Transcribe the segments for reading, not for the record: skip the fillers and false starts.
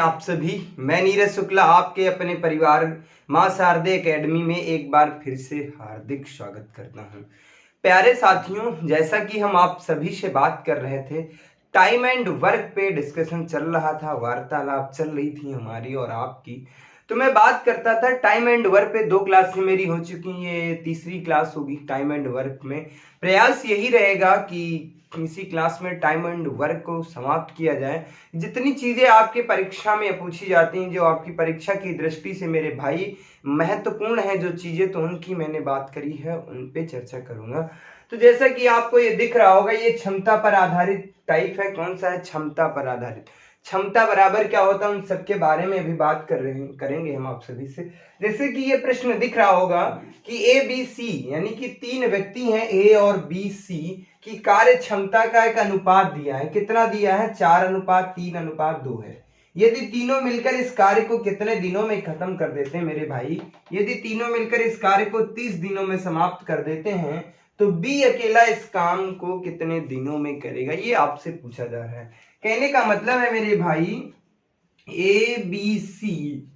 आप सभी। मैं नीरज शुक्ला आपके अपने परिवार मां शारदे एकेडमी में एक बार फिर से हार्दिक स्वागत करता हूं। प्यारे साथियों, जैसा कि हम आप सभी से बात कर रहे थे, टाइम एंड वर्क पे डिस्कशन चल रहा था, वार्तालाप चल रही थी हमारी और आपकी। तो मैं बात करता था टाइम एंड वर्क पे। 2 क्लासें मेरी हो चुकी, ये तीसरी क्लास होगी टाइम एंड वर्क में। प्रयास यही रहेगा कि इसी क्लास में टाइम एंड वर्क को समाप्त किया जाए। जितनी चीजें आपके परीक्षा में पूछी जाती हैं, जो आपकी परीक्षा की दृष्टि से मेरे भाई महत्वपूर्ण है जो चीजें, तो उनकी मैंने बात करी है, उन पे चर्चा करूंगा। तो जैसा कि आपको ये दिख रहा होगा, ये क्षमता पर आधारित टाइप है। कौन सा है? क्षमता पर आधारित। क्षमता बराबर क्या होता है, उन सबके बारे में अभी बात करेंगे हम आप सभी से। जैसे कि ये प्रश्न दिख रहा होगा कि ए बी सी यानी कि 3 व्यक्ति हैं, ए और बी सी की कार्य क्षमता का एक अनुपात दिया है। कितना दिया है? 4:3:2 है। यदि तीनों मिलकर इस कार्य को कितने दिनों में खत्म कर देते हैं मेरे भाई? यदि तीनों मिलकर इस कार्य को 30 दिनों में समाप्त कर देते हैं, तो बी अकेला इस काम को कितने दिनों में करेगा? ये आपसे पूछा जा रहा है। कहने का मतलब है मेरे भाई, ए बी सी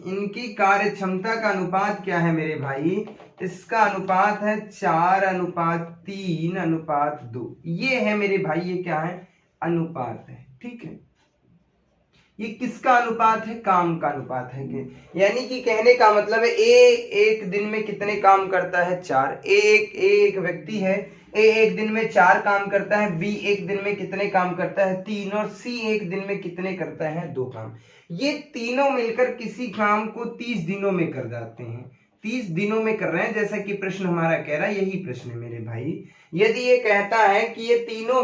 इनकी कार्य क्षमता का अनुपात क्या है मेरे भाई? इसका अनुपात है 4:3:2। ये है मेरे भाई, ये क्या है? अनुपात है। ठीक है, ये किसका अनुपात है? काम का अनुपात है। यानी कि कहने का मतलब है, ए एक दिन में कितने काम करता है? 4। एक व्यक्ति है, ए एक दिन में 4 काम करता है, बी एक दिन में कितने काम करता है? 3, और सी एक दिन में कितने करता है? 2 काम। ये तीनों मिलकर किसी काम को 30 दिनों में कर जाते हैं। 30 दिनों में कर रहे हैं, जैसा कि प्रश्न हमारा कह रहा है, यही प्रश्न है मेरे भाई। यदि ये कहता है कि ये तीनों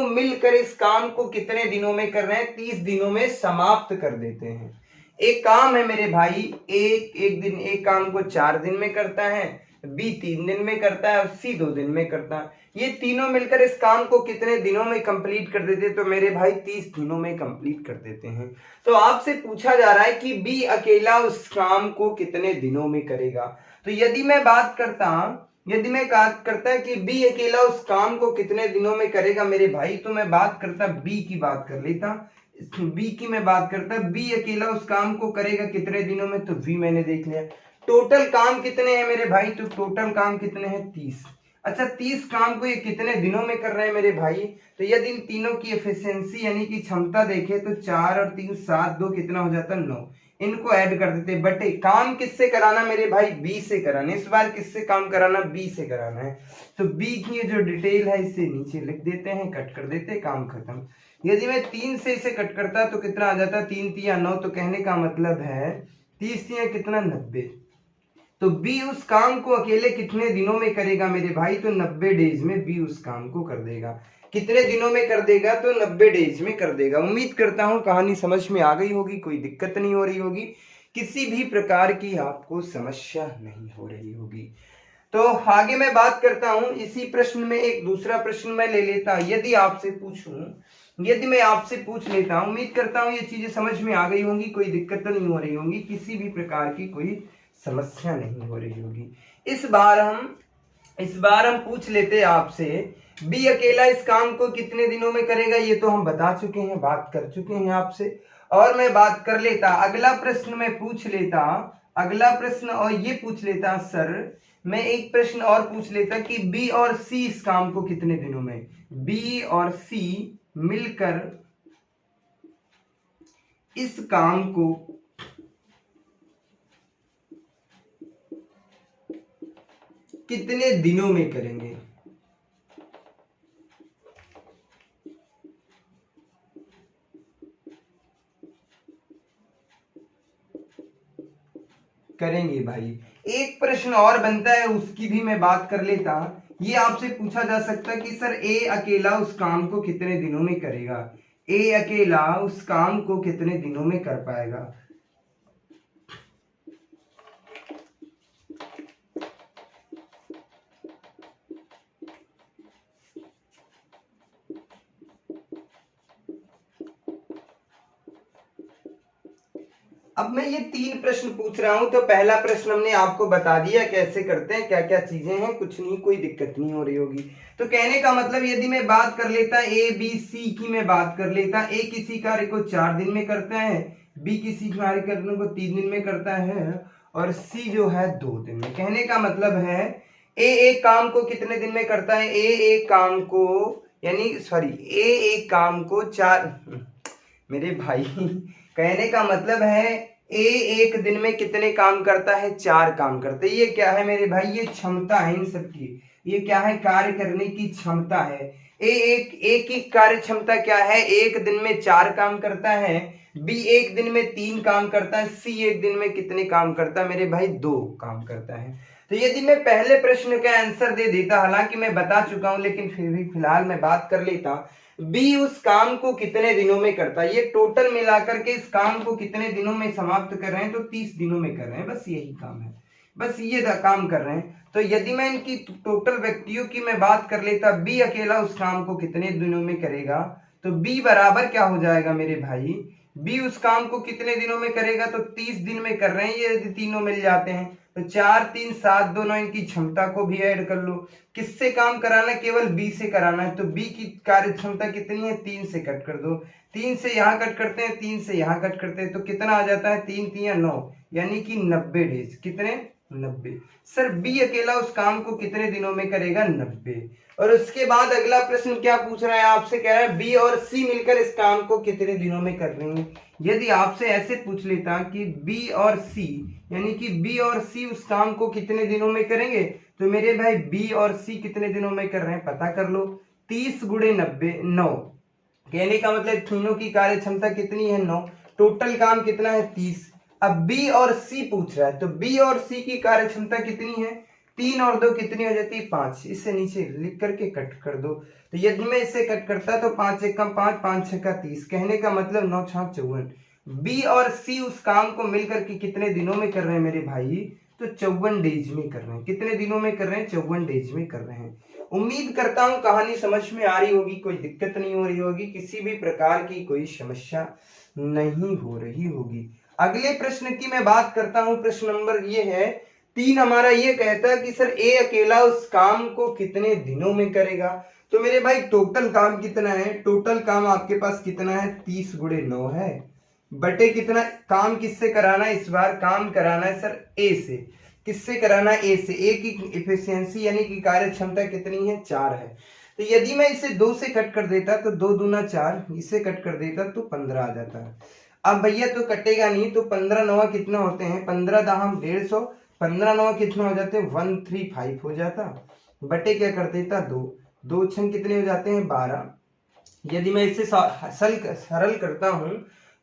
मिलकर इस काम को कितने दिनों में कर रहे हैं? 30 दिनों में समाप्त कर देते हैं। एक काम है मेरे भाई, एक काम को 4 दिन में करता है, बी 3 दिन में करता है और सी 2 दिन में करता है। ये तीनों मिलकर इस काम को कितने दिनों में कंप्लीट कर देते हैं? तो मेरे भाई 30 दिनों में कंप्लीट कर देते हैं। तो आपसे पूछा जा रहा है कि बी अकेला उस काम को कितने दिनों में करेगा। तो यदि मैं बात करता कि बी अकेला उस काम को कितने दिनों में करेगा मेरे भाई, तो मैं बात करता बी की बात कर लेता। बी अकेला उस काम को करेगा कितने दिनों में? तो बी मैंने देख लिया। टोटल काम कितने हैं मेरे भाई? तो टोटल काम कितने हैं? 30। अच्छा, 30 काम को ये कितने दिनों में कर रहे हैं मेरे भाई? तो यदि इन तीनों की एफिशिएंसी यानी कि क्षमता देखें तो 4 और 3 7, 2 कितना हो जाता है? 9। इनको ऐड कर देते, बटे काम किससे कराना मेरे भाई? बी से कराना। इस बार किससे काम कराना? बी से कराना है। तो बी की जो डिटेल है इसे नीचे लिख देते हैं, कट कर देते हैं, काम खत्म। यदि मैं 3 से इसे कट करता तो कितना आ जाता? 3 3 9। तो कहने का मतलब है 30 3 कितना? 90। तो बी उस काम को अकेले कितने दिनों में करेगा मेरे भाई? तो 90 डेज में बी उस काम को कर देगा। कितने दिनों में कर देगा? तो 90 डेज में कर देगा। उम्मीद करता हूं कहानी समझ में आ गई होगी, कोई दिक्कत नहीं हो रही होगी, किसी भी प्रकार की आपको समस्या नहीं हो रही होगी। तो आगे मैं बात करता हूं। इसी प्रश्न में एक दूसरा प्रश्न मैं ले लेता। यदि मैं आपसे पूछ लेता हूं, उम्मीद करता हूं ये चीजें समझ में आ गई होंगी, कोई दिक्कत तो नहीं हो रही होगी, किसी भी प्रकार की कोई समस्या नहीं हो रही होगी। इस बार हम पूछ लेते आपसे, बी अकेला इस काम को कितने दिनों में करेगा? ये तो हम बता चुके हैं, बात कर चुके हैं आपसे। और मैं बात कर लेता, अगला प्रश्न मैं पूछ लेता, और ये पूछ लेता सर, मैं एक प्रश्न और पूछ लेता कि बी और सी इस काम को कितने दिनों में, बी और सी मिलकर इस काम को कितने दिनों में करेंगे? भाई एक प्रश्न और बनता है, उसकी भी मैं बात कर लेता। ये आपसे पूछा जा सकता कि सर ए अकेला उस काम को कितने दिनों में करेगा? ए अकेला उस काम को कितने दिनों में कर पाएगा? अब मैं ये 3 प्रश्न पूछ रहा हूं, तो पहला प्रश्न हमने आपको बता दिया कैसे करते हैं, क्या क्या चीजें हैं, कुछ नहीं, कोई दिक्कत नहीं हो रही होगी। तो कहने का मतलब यदि मैं बात कर लेता ए बी सी की, मैं बात कर लेता, ए किसी कार्य को 4 दिन में करता है, बी किसी कार्य करने को 3 दिन में करता है, और सी जो है 2 दिन में। कहने का मतलब है ए एक काम को कितने दिन में करता है, ए एक काम को, यानी सॉरी, ए एक काम को 4 मेरे भाई कहने का मतलब है ए एक दिन में कितने काम करता है, 4 काम करते हैं। ये क्या है मेरे भाई, ये क्षमता है इन सबकी, ये क्या है, कार्य करने की क्षमता है। ए की कार्य क्षमता क्या है, एक दिन में 4 काम करता है, बी एक दिन में 3 काम करता है, सी एक दिन में कितने काम करता है मेरे भाई, 2 काम करता है। तो यदि मैं पहले प्रश्न का आंसर दे देता, हालांकि मैं बता चुका हूं लेकिन फिर भी फिलहाल मैं बात कर लेता, बी उस काम को कितने दिनों में करता है, ये टोटल मिलाकर के इस काम को कितने दिनों में समाप्त कर रहे हैं, तो 30 दिनों में कर रहे हैं, बस यही काम है, बस ये काम कर रहे हैं। तो यदि मैं इनकी टोटल व्यक्तियों की मैं बात कर लेता, बी अकेला उस काम को कितने दिनों में करेगा, तो बी बराबर क्या हो जाएगा मेरे भाई, बी उस काम को कितने दिनों में करेगा, तो 30 दिन में कर रहे हैं, ये यदि तीनों मिल जाते हैं तो 4 3 7 दोनों, इनकी क्षमता को भी ऐड कर लो। किससे काम कराना, केवल बी से कराना है, तो बी की कार्य क्षमता कितनी है, 3 से कट कर दो, 3 से यहाँ कट करते हैं, 3 से यहाँ कट करते हैं, तो कितना आ जाता है, 3 3 9, यानी कि 90 डेज, कितने, 90। सर बी अकेला उस काम को कितने दिनों में करेगा, 90। और उसके बाद अगला प्रश्न क्या पूछ रहा है आपसे, कह रहा है बी और सी मिलकर इस काम को कितने दिनों में कर रहे हैं। यदि आपसे ऐसे पूछ लेता कि बी और सी, यानी कि बी और सी उस काम को कितने दिनों में करेंगे, तो मेरे भाई बी और सी कितने दिनों में कर रहे हैं पता कर लो, 30 गुणे 90 9। कहने का मतलब तीनों की कार्य क्षमता कितनी है, 9, टोटल काम कितना है, 30। अब बी और सी पूछ रहा है, तो बी और सी की कार्य क्षमता कितनी है, 3 और 2 कितनी हो जाती है, 5। इससे नीचे लिख करके कट कर दो, तो यदि मैं इससे कट करता तो 5 1 कम 5 5 6 का 30, कहने का मतलब 9 6 54। बी और सी उस काम को मिलकर के कितने दिनों में कर रहे हैं मेरे भाई, तो 54 डेज में कर रहे हैं। कितने दिनों में कर रहे हैं, 54 डेज में कर रहे हैं। उम्मीद करता हूं कहानी समझ में आ रही होगी, कोई दिक्कत नहीं हो रही होगी, किसी भी प्रकार की कोई समस्या नहीं हो रही होगी। अगले प्रश्न की मैं बात करता हूं, प्रश्न नंबर ये है 3, हमारा ये कहता है कि सर ए अकेला उस काम को कितने दिनों में करेगा। तो मेरे भाई टोटल काम कितना है, टोटल काम आपके पास कितना है, 30 गुणे 9 है, बटे कितना, काम किससे कराना है, इस बार काम कराना है सर ए से। किससे कराना है, ए से। ए की इफिशियंसी यानी कि कार्य क्षमता कितनी है, 4 है। तो यदि मैं इसे 2 से कट कर देता तो 2 दूना 4, इसे कट कर देता तो 15 आ जाता है। अब भैया तो कटेगा नहीं, तो 15 9 कितना होते हैं, 15 दहम 150, 15 9 कितना हो जाते हैं, 135 हो जाता, बटे क्या कर देता 2, 2 छन कितने हो जाते हैं, 12। यदि मैं इसे सरल करता हूं,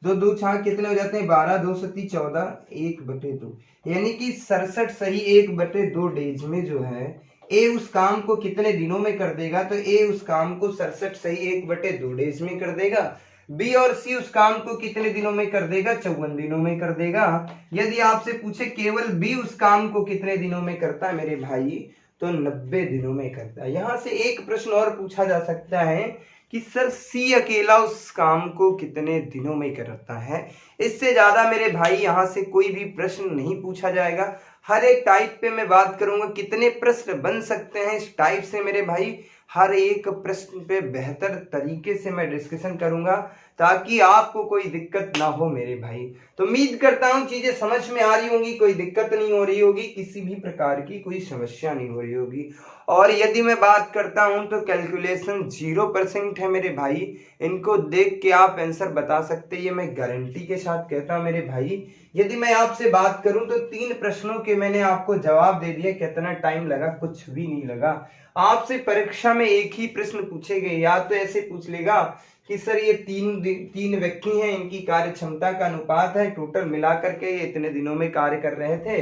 2 2 छाक कितने हो जाते हैं, 12, 2 सती 14, 1/2, यानी कि 67 सही 1/2 डेज में जो है ए उस काम को कितने दिनों में कर देगा, तो ए उस काम को 67 सही 1/2 डेज में कर देगा। बी और सी उस काम को कितने दिनों में कर देगा, 54 दिनों में कर देगा। यदि आपसे पूछे केवल बी उस काम को कितने दिनों में करता है मेरे भाई, तो 90 दिनों में करता है। यहां से एक प्रश्न और पूछा जा सकता है कि सर सी अकेला उस काम को कितने दिनों में करता है। इससे ज्यादा मेरे भाई यहां से कोई भी प्रश्न नहीं पूछा जाएगा। हर एक टाइप पे मैं बात करूंगा, कितने प्रश्न बन सकते हैं इस टाइप से मेरे भाई, हर एक प्रश्न पे बेहतर तरीके से मैं डिस्कशन करूंगा ताकि आपको कोई दिक्कत ना हो मेरे भाई। तो उम्मीद करता हूं चीजें समझ में आ रही होंगी, कोई दिक्कत नहीं हो रही होगी, किसी भी प्रकार की कोई समस्या नहीं हो रही होगी। और यदि मैं बात करता हूं तो कैलकुलेशन 0% है मेरे भाई, इनको देख के आप आंसर बता सकते हैं, ये मैं गारंटी के साथ कहता हूं मेरे भाई। यदि मैं आपसे बात करूं तो 3 प्रश्नों के मैंने आपको जवाब दे दिया, कितना टाइम लगा, कुछ भी नहीं लगा। आपसे परीक्षा में एक ही प्रश्न पूछे गए, या तो ऐसे पूछ लेगा कि सर ये तीन व्यक्ति हैं, इनकी कार्य क्षमता का अनुपात है, टोटल मिलाकर के ये इतने दिनों में कार्य कर रहे थे,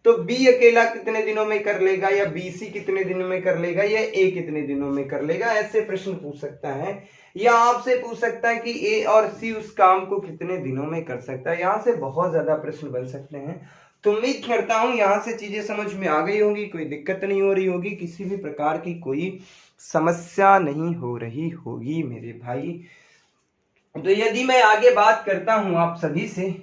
तो बी अकेला कितने दिनों में कर लेगा, या बी सी कितने दिनों में कर लेगा, या ए कितने दिनों में कर लेगा, ऐसे प्रश्न पूछ सकता है। या आपसे पूछ सकता है कि ए और सी उस काम को कितने दिनों में कर सकता है। यहाँ से बहुत ज्यादा प्रश्न बन सकते हैं। तो उम्मीद करता हूं यहाँ से चीजें समझ में आ गई होंगी, कोई दिक्कत नहीं हो रही होगी, किसी भी प्रकार की कोई समस्या नहीं हो रही होगी मेरे भाई। तो यदि मैं आगे बात करता हूं आप सभी से,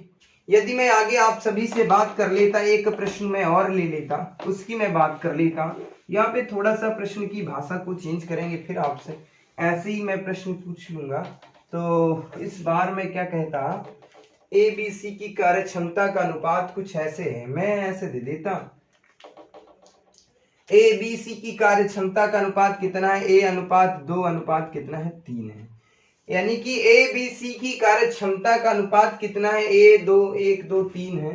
यदि मैं आगे आप सभी से बात कर लेता, एक प्रश्न मैं और ले लेता, उसकी मैं बात कर लेता। यहाँ पे थोड़ा सा प्रश्न की भाषा को चेंज करेंगे, फिर आपसे ऐसे ही मैं प्रश्न पूछ लूंगा। तो इस बार मैं क्या कहता, ए बी सी की कार्य क्षमता का अनुपात कुछ ऐसे है, मैं ऐसे दे देता, ए बी सी की कार्य क्षमता का अनुपात कितना है, ए अनुपात 2 अनुपात कितना है, 3 है। यानी कि ए बी सी की कार्य क्षमता का अनुपात कितना है, ए 2 1 2 3 है।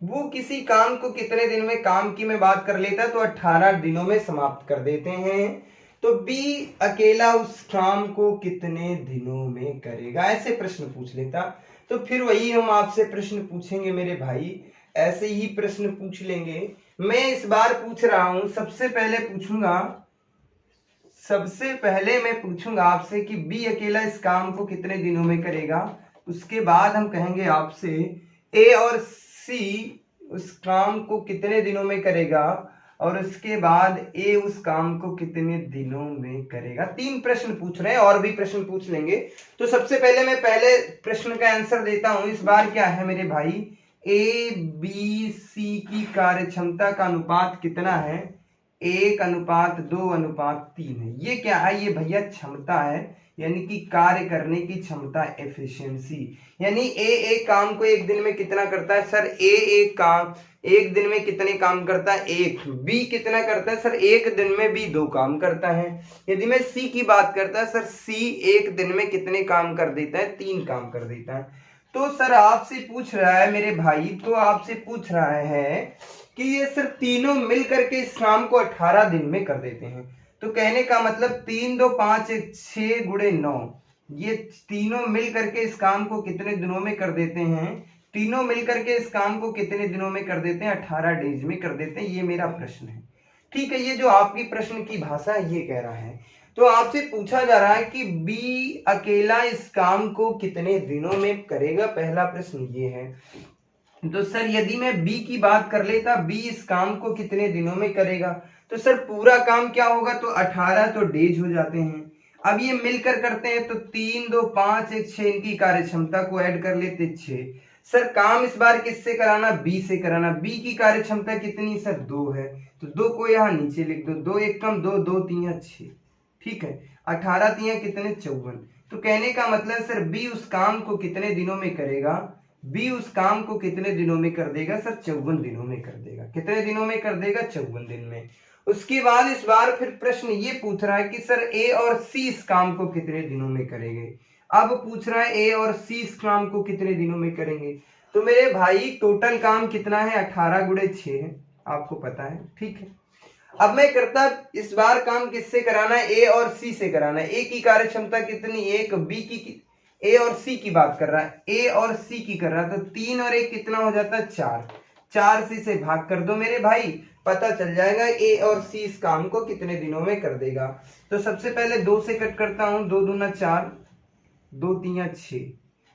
वो किसी काम को कितने दिन में, काम की मैं बात कर लेता तो 18 दिनों में समाप्त कर देते हैं। तो बी अकेला उस काम को कितने दिनों में करेगा, ऐसे प्रश्न पूछ लेता। तो फिर वही हम आपसे प्रश्न पूछेंगे मेरे भाई, ऐसे ही प्रश्न पूछ लेंगे। मैं इस बार पूछ रहा हूं, सबसे पहले मैं पूछूंगा आपसे कि बी अकेला इस काम को कितने दिनों में करेगा। उसके बाद हम कहेंगे आपसे ए और सी उस काम को कितने दिनों में करेगा, और उसके बाद ए उस काम को कितने दिनों में करेगा। 3 प्रश्न पूछ रहे हैं, और भी प्रश्न पूछ लेंगे। तो सबसे पहले मैं पहले प्रश्न का आंसर देता हूं। इस बार क्या है मेरे भाई, ए बी सी की कार्य क्षमता का अनुपात कितना है, 1 अनुपात 2 अनुपात 3 है। ये क्या है, ये भैया क्षमता है, यानी कि कार्य करने की क्षमता, एफिशिएंसी। यानी ए एक काम को एक दिन में कितना करता है सर, ए एक काम एक दिन में कितने काम करता है, 1। बी कितना करता है सर, एक दिन में बी 2 काम करता है। यदि मैं सी की बात करता है सर, सी एक दिन में कितने काम कर देता है, 3 काम कर देता है। तो सर आपसे पूछ रहा है मेरे भाई, तो आपसे पूछ रहा है कि ये सिर्फ तीनों मिल करके इस काम को 18 दिन में कर देते हैं। तो कहने का मतलब 3 2 5 1 6 गुणे 9, ये तीनों मिल करके इस काम को कितने दिनों में कर देते हैं, तीनों मिलकर के इस काम को कितने दिनों में कर देते हैं, 18 डेज में कर देते हैं। ये मेरा प्रश्न है, ठीक है। ये जो आपकी प्रश्न की भाषा है ये कह रहा है। तो आपसे पूछा जा रहा है कि बी अकेला इस काम को कितने दिनों में करेगा, पहला प्रश्न ये है। तो सर यदि मैं बी की बात कर लेता, बी इस काम को कितने दिनों में करेगा, तो सर पूरा काम क्या होगा, तो 18 तो डेज हो जाते हैं। अब ये मिलकर करते हैं तो 3 2 5 1 6, इनकी कार्य क्षमता को ऐड कर लेते 6। सर काम इस बार किससे कराना, बी से कराना। बी की कार्य क्षमता कितनी सर, 2 है, तो 2 को यहाँ नीचे लिख दो, 2 1 कम 2 2 3 6, ठीक है। 18 3 कितने, 54। तो कहने का मतलब सर बी उस काम को कितने दिनों में करेगा, बी उस काम को कितने दिनों में कर देगा सर, 54 दिनों में कर देगा। कितने दिनों में कर देगा, 54 दिन में। उसके बाद इस बार फिर प्रश्न ये पूछ रहा है कि सर ए और सी इस काम को कितने दिनों में करेंगे। अब पूछ रहा है ए और सी इस काम को कितने दिनों में करेंगे। तो मेरे भाई टोटल काम कितना है, 18 गुणे 6 है, आपको पता है, ठीक है। अब मैं करता, इस बार काम किससे कराना है, ए और सी से कराना है। ए की कार्य क्षमता कितनी, 1, बी की, ए और सी की बात कर रहा है, ए और सी की कर रहा है। तो 3 और 1 कितना हो जाता है, 4। 4 से भाग कर दो मेरे भाई, पता चल जाएगा ए और सी इस काम को कितने दिनों में कर देगा। तो सबसे पहले 2 से कट करता हूं, 2 दूना 4, 2 3 6,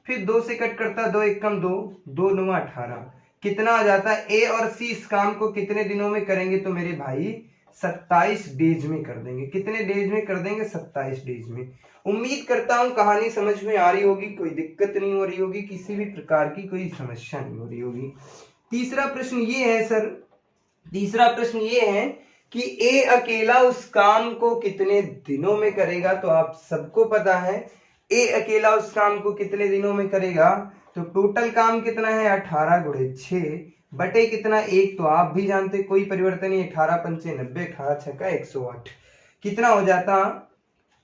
फिर 2 से कट करता, 2 1 कम 2, 2 9 18, कितना आ जाता है, ए और सी इस काम को कितने दिनों में करेंगे, तो मेरे भाई 27 डेज में कर देंगे। कितने डेज में कर देंगे, 27 डेज में। उम्मीद करता हूं कहानी समझ में आ रही होगी, कोई दिक्कत नहीं हो रही होगी, किसी भी प्रकार की कोई समस्या नहीं हो रही होगी। तीसरा प्रश्न ये है सर, तीसरा प्रश्न ये है कि ए अकेला उस काम को कितने दिनों में करेगा। तो आप सबको पता है ए अकेला उस काम को कितने दिनों में करेगा। तो टोटल काम कितना है, 18 गुणे 6 बटे कितना, 1, तो आप भी जानते कोई परिवर्तन नहीं, 18 पंचे 90, 18 छक्का 108, कितना हो जाता,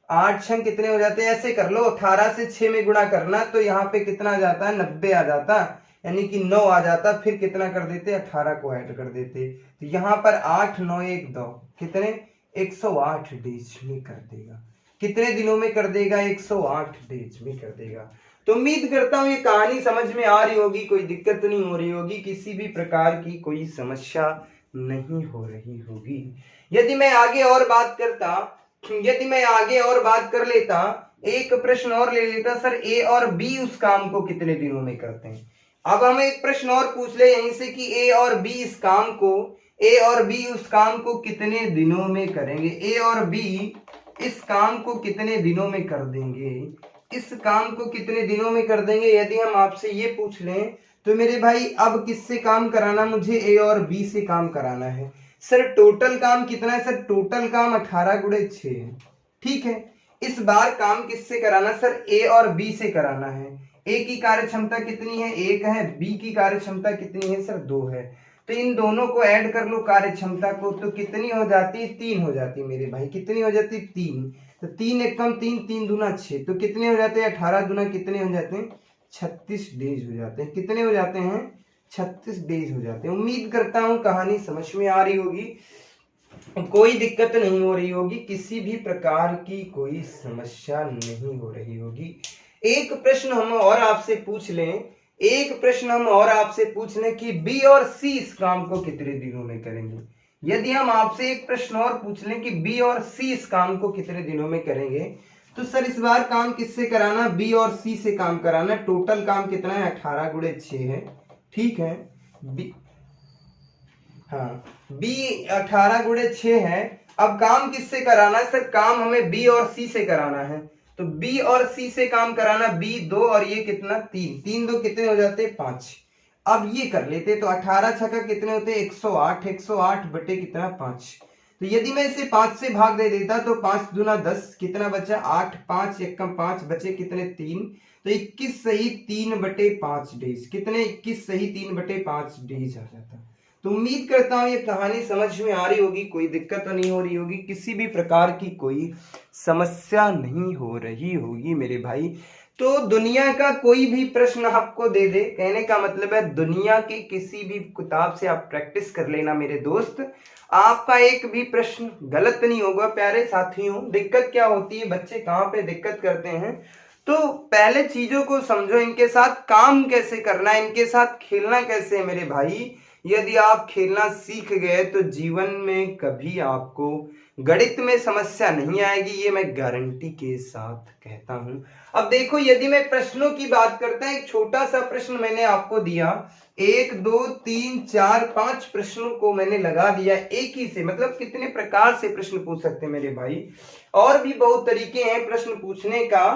8 छंग कितने हो जाते हैं, ऐसे कर लो, 18 से 6 में गुणा करना, तो यहाँ पे कितना आ जाता है, 90 आ जाता, यानी कि 9 आ जाता। फिर कितना कर देते, 18 को ऐड कर देते, तो यहाँ पर 8 9 1 2 कितने, 108 डेज में कर देगा। कितने दिनों में कर देगा, 108 डेज में कर देगा। तो उम्मीद करता हूं ये कहानी समझ में आ रही होगी, कोई दिक्कत नहीं हो रही होगी, किसी भी प्रकार की कोई समस्या नहीं हो रही होगी। यदि मैं आगे और बात कर लेता, एक प्रश्न और ले लेता, सर ए और बी उस काम को कितने दिनों में करते हैं। अब हम एक प्रश्न और पूछ ले यहीं से कि ए और बी इस काम को ए और बी उस काम को कितने दिनों में करेंगे, ए और बी इस काम को कितने दिनों में कर देंगे, इस काम को कितने दिनों में कर देंगे। यदि हम आपसे ये पूछ लें तो मेरे भाई अब किससे काम कराना, मुझे ए और बी से काम कराना है। सर टोटल काम कितना है, सर टोटल काम 18 गुणे 6 है। ठीक है, इस बार काम किससे कराना, सर ए और बी से कराना है। ए की कार्य क्षमता कितनी है, 1 है, बी की कार्य क्षमता कितनी है, सर 2 है। तो इन दोनों को ऐड कर लो कार्य क्षमता को, तो कितनी हो जाती है, 3 हो जाती है मेरे भाई। कितनी हो जाती है, 3। तो 3 एकम 3, 3 दूना 6, तो कितने हो जाते हैं, 18 दूना कितने हो जाते हैं, 36 डेज हो जाते हैं। कितने हो जाते हैं, 36 डेज हो जाते हैं। उम्मीद करता हूं कहानी समझ में आ रही होगी, कोई दिक्कत नहीं हो रही होगी, किसी भी प्रकार की कोई समस्या नहीं हो रही होगी। एक प्रश्न हम और आपसे पूछ लें, एक प्रश्न हम और आपसे पूछ लें कि बी और सी इस काम को कितने दिनों में करेंगे। यदि हम आपसे एक प्रश्न और पूछ लें कि बी और सी इस काम को कितने दिनों में करेंगे, तो सर इस बार काम किससे कराना, बी और सी से काम कराना। टोटल काम कितना है, 18 गुणे 6 है। ठीक है, बी, हाँ बी 18 गुणे 6 है। अब काम किससे कराना है, सर काम हमें बी और सी से कराना है। तो बी और सी से काम कराना, बी 2 और ये कितना 3, 3 2 कितने हो जाते हैं, 5। अब ये कर लेते तो 18 छक्का कितने होते हैं, 108, 108 बटे कितना 5। तो यदि मैं इसे 5 से भाग दे देता तो 5 दूना 10, कितना बचा 8, 5 एकम 5 बचे कितने 3। तो 21 सही 3 बटे 5 डेज, कितने 21 सही 3 बटे 5 डेज आ जाता। तो उम्मीद करता हूं ये कहानी समझ में आ रही होगी, कोई दिक्कत तो नहीं हो रही होगी, किसी भी प्रकार की कोई समस्या नहीं हो रही होगी मेरे भाई। तो दुनिया का कोई भी प्रश्न आपको दे दे, कहने का मतलब है दुनिया की किसी भी किताब से आप प्रैक्टिस कर लेना मेरे दोस्त, आपका एक भी प्रश्न गलत नहीं होगा। प्यारे साथियों, दिक्कत क्या होती है, बच्चे कहाँ पे दिक्कत करते हैं, तो पहले चीजों को समझो, इनके साथ काम कैसे करना है, इनके साथ खेलना कैसे है मेरे भाई। यदि आप खेलना सीख गए तो जीवन में कभी आपको गणित में समस्या नहीं आएगी, ये मैं गारंटी के साथ कहता हूं। अब देखो, यदि मैं प्रश्नों की बात करता हूं, एक छोटा सा प्रश्न मैंने आपको दिया, 1 2 3 4 5 प्रश्नों को मैंने लगा दिया एक ही से, मतलब कितने प्रकार से प्रश्न पूछ सकते हैं मेरे भाई। और भी बहुत तरीके हैं प्रश्न पूछने का,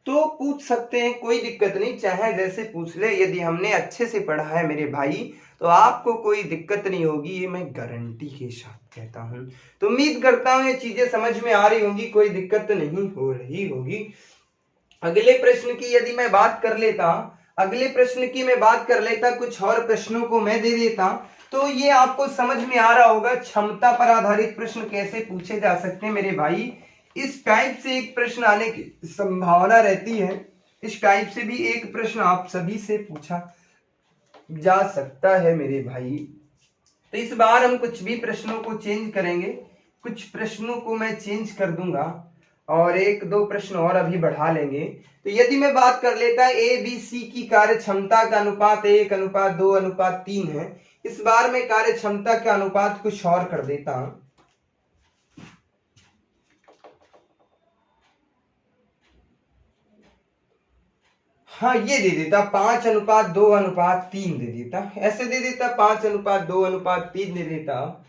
तो पूछ सकते हैं, कोई दिक्कत नहीं, चाहे जैसे पूछ ले। यदि हमने अच्छे से पढ़ा है मेरे भाई तो आपको कोई दिक्कत नहीं होगी, ये मैं गारंटी के साथ कहता हूं। तो उम्मीद करता हूं ये चीजें समझ में आ रही होंगी, कोई दिक्कत नहीं हो रही होगी। अगले प्रश्न की यदि मैं बात कर लेता, अगले प्रश्न की मैं बात कर लेता, कुछ और प्रश्नों को मैं दे देता, तो ये आपको समझ में आ रहा होगा क्षमता पर आधारित प्रश्न कैसे पूछे जा सकते हैं मेरे भाई। इस टाइप से एक प्रश्न आने की संभावना रहती है, इस टाइप से भी एक प्रश्न आप सभी से पूछा जा सकता है मेरे भाई। तो इस बार हम कुछ भी प्रश्नों को चेंज करेंगे, कुछ प्रश्नों को मैं चेंज कर दूंगा और एक दो प्रश्न और अभी बढ़ा लेंगे। तो यदि मैं बात कर लेता ए बी सी की कार्य क्षमता का अनुपात 1:2:3 है, इस बार मैं कार्य क्षमता का अनुपात कुछ और कर देता हूं। हाँ ये दे देता 5:2:3 दे देता, ऐसे दे देता 5:2:3 दे देता।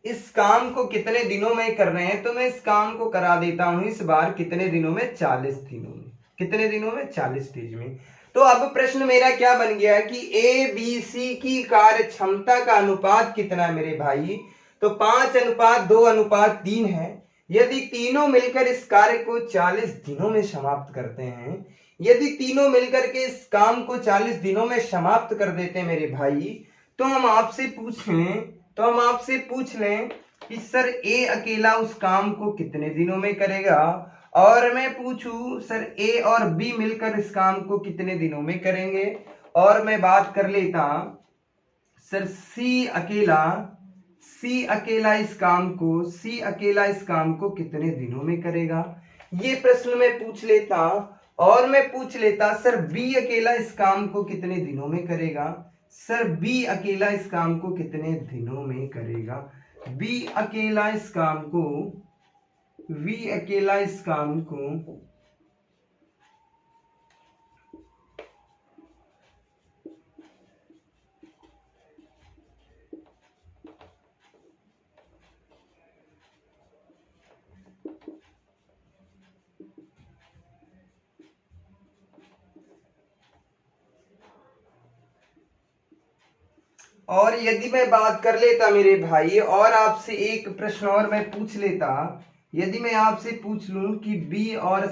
इस काम को कितने दिनों में कर रहे हैं, तो मैं इस काम को करा देता हूं इस बार कितने दिनों में, 40 दिनों में। कितने दिनों में, 40 डेज में। तो अब प्रश्न मेरा क्या बन गया कि ए बी सी की कार्य क्षमता का अनुपात कितना है मेरे भाई, तो 5:2:3 है। यदि तीनों मिलकर इस कार्य को 40 दिनों में समाप्त करते हैं, यदि तीनों मिलकर के इस काम को 40 दिनों में समाप्त कर देते हैं मेरे भाई, तो हम आपसे पूछ लें कि सर ए अकेला उस काम को कितने दिनों में करेगा, और मैं पूछूं सर ए और बी मिलकर इस काम को कितने दिनों में करेंगे, और मैं बात कर लेता सर सी अकेला इस काम को कितने दिनों में करेगा। ये प्रश्न मैं पूछ लेता, और मैं पूछ लेता सर बी अकेला इस काम को कितने दिनों में करेगा, सर बी अकेला इस काम को कितने दिनों में करेगा। बी अकेला इस काम को और यदि मैं बात कर लेता मेरे भाई, और आपसे एक प्रश्न और मैं पूछ लेता, यदि मैं आपसे पूछ लूं कि बी और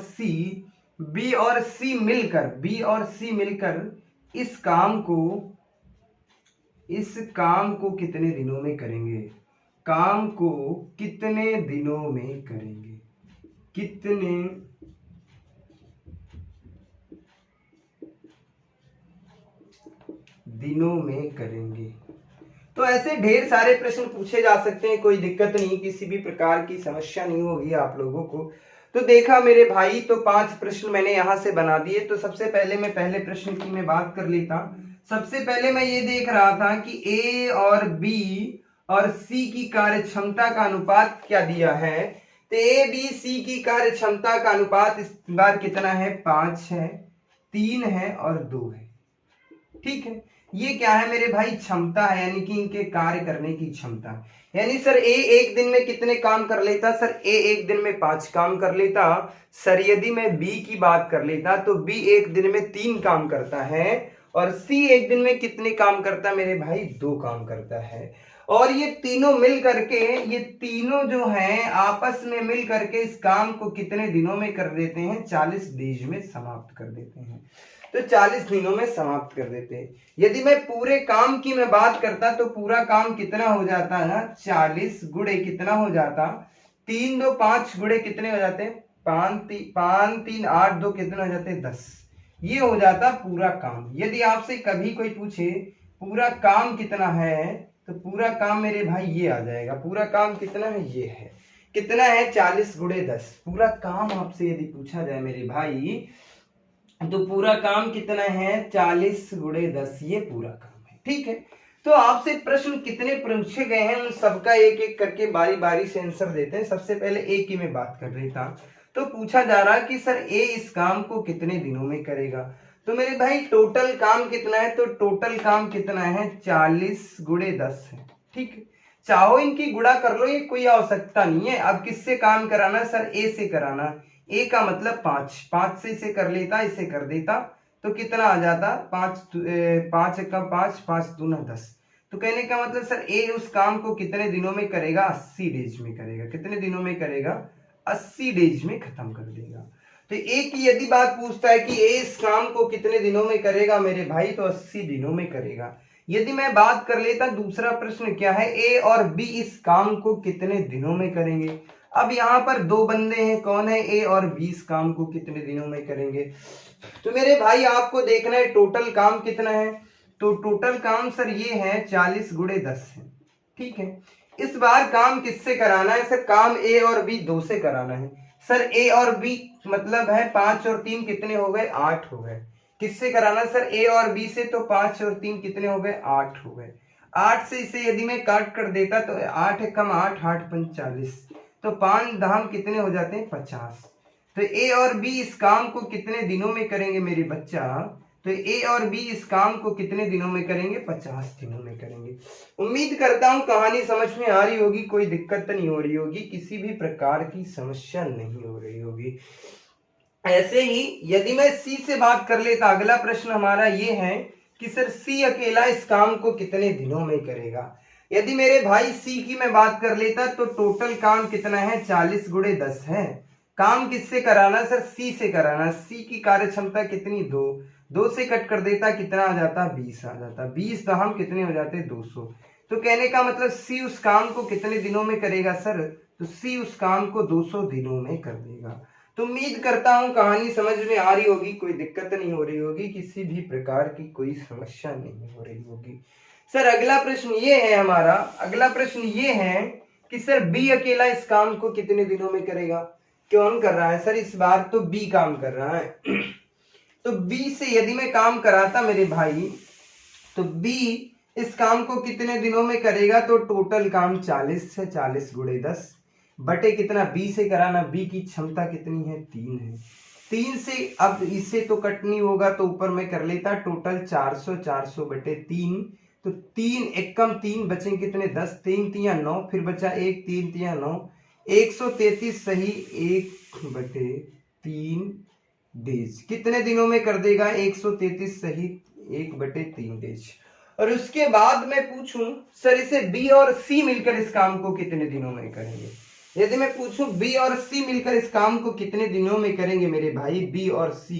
सी मिलकर इस काम को कितने दिनों में करेंगे, काम को कितने दिनों में करेंगे, कितने दिनों में करेंगे। तो ऐसे ढेर सारे प्रश्न पूछे जा सकते हैं, कोई दिक्कत नहीं, किसी भी प्रकार की समस्या नहीं होगी आप लोगों को। तो देखा मेरे भाई, तो 5 प्रश्न मैंने यहां से बना दिए। तो सबसे पहले मैं पहले प्रश्न की मैं बात कर लेता। सबसे पहले मैं ये देख रहा था कि ए और बी और सी की कार्य क्षमता का अनुपात क्या दिया है। तो ए बी सी की कार्य क्षमता का अनुपात इस बार कितना है, 5 है, 3 है और 2 है। ठीक है, ये क्या है मेरे भाई, क्षमता है, यानी कि इनके कार्य करने की क्षमता। यानी सर ए एक दिन में कितने काम कर लेता, सर ए एक दिन में 5 काम कर लेता। सर यदि मैं बी की बात कर लेता तो बी एक दिन में 3 काम करता है, और सी एक दिन में कितने काम करता है मेरे भाई, 2 काम करता है। और ये तीनों मिल करके, ये तीनों जो हैं आपस में मिल करके इस काम को कितने दिनों में कर देते हैं, 40 डेज में समाप्त कर देते हैं। तो 40 दिनों में समाप्त कर देते हैं। यदि मैं पूरे काम की मैं बात करता तो पूरा काम कितना हो जाता है ना, 40 गुणे कितना हो जाता, 3 2 5 गुणे कितने हो जाते हैं, 5 3 8 2 कितने हो जाते हैं, 10। ये हो जाता पूरा काम। यदि आपसे कभी कोई पूछे पूरा काम कितना है, तो पूरा काम मेरे भाई ये आ जाएगा। पूरा काम कितना है, ये है, कितना है, 40 गुणे 10। पूरा काम आपसे यदि पूछा जाए मेरे भाई, तो पूरा काम कितना है, 40 गुणे 10, ये पूरा काम है। ठीक है, तो आपसे प्रश्न कितने पूछे गए हैं उन सबका एक एक करके बारी बारी से आंसर देते हैं। सबसे पहले ए की मैं बात कर रही था। तो पूछा जा रहा कि सर ए इस काम को कितने दिनों में करेगा। तो मेरे भाई टोटल काम कितना है, तो टोटल काम कितना है, 40 गुणे 10 है। ठीक है, चाहो इनकी गुणा कर लो, ये कोई आवश्यकता नहीं है। अब किससे काम कराना, सर ए से कराना। ए का मतलब 5 से इसे कर लेता, इसे कर देता, तो कितना आ जाता, 5 का 5 5 दूना 10। तो कहने का मतलब सर ए उस काम को कितने दिनों में करेगा, 80 डेज में करेगा। कितने दिनों में करेगा, 80 डेज में खत्म कर देगा। तो ए की यदि बात पूछता है कि ए इस काम को कितने दिनों में करेगा मेरे भाई, तो 80 दिनों में करेगा। यदि मैं बात कर लेता दूसरा प्रश्न क्या है, ए और बी इस काम को कितने दिनों में करेंगे। अब यहाँ पर 2 बंदे हैं, कौन है, ए और बी, इस काम को कितने दिनों में करेंगे। तो मेरे भाई आपको देखना है टोटल काम कितना है। तो टोटल काम सर ये है 40 गुणे 10 है। ठीक है, इस बार काम किससे कराना है, सर काम ए और बी 2 से कराना है। सर ए और बी मतलब है 5 और 3 कितने हो गए, 8 हो गए। किससे कराना सर, ए और बी से, तो 5 और 3 कितने हो गए, 8 हो गए। 8 से इसे यदि मैं काट कर देता तो 8 कम 8 8 5 40, तो 5 धाम कितने हो जाते हैं, 50। तो ए और बी इस काम को कितने दिनों में करेंगे मेरे बच्चा, तो ए और बी इस काम को कितने दिनों में करेंगे, 50 दिनों में करेंगे। उम्मीद करता हूं कहानी समझ में आ रही होगी, कोई दिक्कत नहीं हो रही होगी, किसी भी प्रकार की समस्या नहीं हो रही होगी। ऐसे ही यदि मैं सी से बात कर लेता, अगला प्रश्न हमारा ये है कि सर सी अकेला इस काम को कितने दिनों में करेगा। यदि मेरे भाई सी की मैं बात कर लेता तो टोटल काम कितना है, 40 गुणे 10 है। काम किससे कराना, सर सी से कराना। सी की कार्य क्षमता कितनी, 2 से कट कर देता कितना आ जाता, 20 आ जाता। 20 दहम कितने हो जाते, 200। तो कहने का मतलब सी उस काम को कितने दिनों में करेगा सर, तो सी उस काम को 200 दिनों में कर देगा। तो उम्मीद करता हूं कहानी समझ में आ रही होगी, कोई दिक्कत नहीं हो रही होगी, किसी भी प्रकार की कोई समस्या नहीं हो रही होगी। सर अगला प्रश्न ये है हमारा, अगला प्रश्न ये है कि सर बी अकेला इस काम को कितने दिनों में करेगा। कौन कर रहा है सर, इस बार तो बी काम कर रहा है। तो बी से यदि मैं काम कराता मेरे भाई, तो बी इस काम को कितने दिनों में करेगा, तो टोटल काम 40 है, 40 गुणे 10 बटे कितना, बी से कराना। बी की क्षमता कितनी है, 3 है। 3 से अब इसे तो कट नहीं होगा, तो ऊपर में कर लेता, टोटल 400, 400 बटे 3, तो 3 एकम 3 बचे कितने, 10, 3 तिया 9, फिर बचा 1, 3 तिया 9, 133 सही 1 बटे 3 डेज कितने दिनों में कर देगा, 133 सही 1 बटे 3 डेज। और उसके बाद मैं पूछूं सर इसे बी और सी मिलकर इस काम को कितने दिनों में करेंगे। यदि मैं पूछूं बी और सी मिलकर इस काम को कितने दिनों में करेंगे मेरे भाई, बी और सी,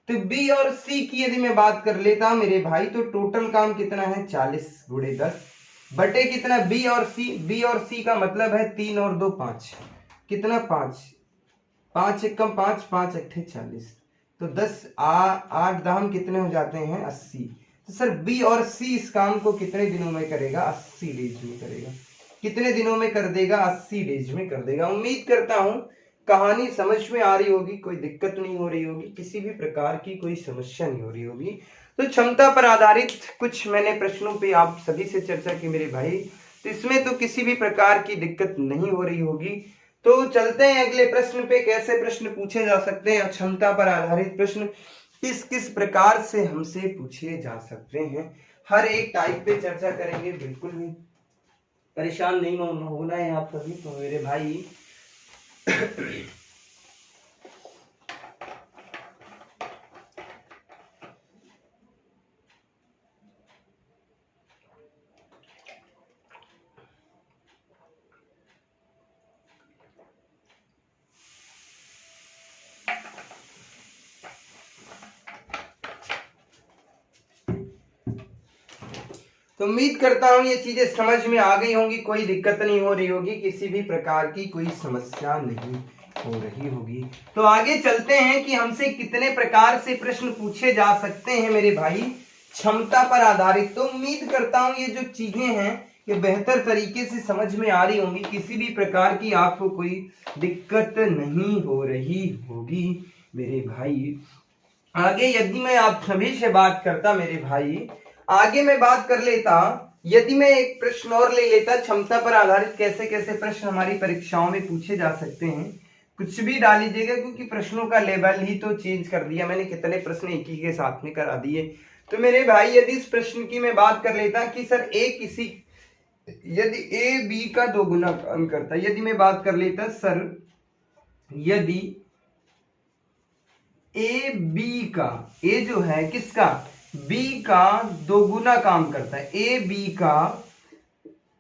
तो बी और सी की यदि मैं बात कर लेता हूं मेरे भाई, तो टोटल काम कितना है 40 गुणे 10 बटे कितना बी और सी। बी और सी का मतलब है 3 और 2 5, कितना 5, 5 एक कम 5, 5 अट्ठे 40, तो 10 8 दाम कितने हो जाते हैं 80। तो सर बी और सी इस काम को कितने दिनों में करेगा, 80 डेज में करेगा। कितने दिनों में कर देगा, 80 डेज में कर देगा। उम्मीद करता हूं कहानी समझ में आ रही होगी, कोई दिक्कत नहीं हो रही होगी, किसी भी प्रकार की कोई समस्या नहीं हो रही होगी। तो क्षमता पर आधारित कुछ मैंने प्रश्नों पे आप सभी से चर्चा की मेरे भाई, तो इसमें तो किसी भी प्रकार की दिक्कत नहीं हो रही होगी। तो चलते हैं अगले प्रश्न पे, कैसे प्रश्न पूछे जा सकते हैं, क्षमता पर आधारित प्रश्न किस किस प्रकार से हमसे पूछे जा सकते हैं, हर एक टाइप पे चर्चा करेंगे। बिल्कुल भी परेशान नहीं होना है आप सभी तो मेरे भाई। तो उम्मीद करता हूं ये चीजें समझ में आ गई होंगी, कोई दिक्कत नहीं हो रही होगी, किसी भी प्रकार की कोई समस्या नहीं हो रही होगी। तो आगे चलते हैं कि हमसे कितने प्रकार से प्रश्न पूछे जा सकते हैं मेरे भाई क्षमता पर आधारित। तो उम्मीद करता हूं ये जो चीजें हैं ये बेहतर तरीके से समझ में आ रही होंगी, किसी भी प्रकार की आपको कोई दिक्कत नहीं हो रही होगी मेरे भाई। आगे यदि मैं आप सभी से बात करता मेरे भाई, आगे मैं बात कर लेता, यदि मैं एक प्रश्न और ले लेता क्षमता पर आधारित कैसे कैसे प्रश्न हमारी परीक्षाओं में पूछे जा सकते हैं। कुछ भी डाल लीजिएगा क्योंकि प्रश्नों का लेवल ही तो चेंज कर दिया मैंने, कितने प्रश्न एक ही के साथ में करा दिए। तो मेरे भाई यदि इस प्रश्न की मैं बात कर लेता कि सर यदि ए बी का 2 गुना काम करता, यदि मैं बात कर लेता सर यदि ए बी का, ए जो है किसका, बी का 2 गुना काम करता है, ए बी का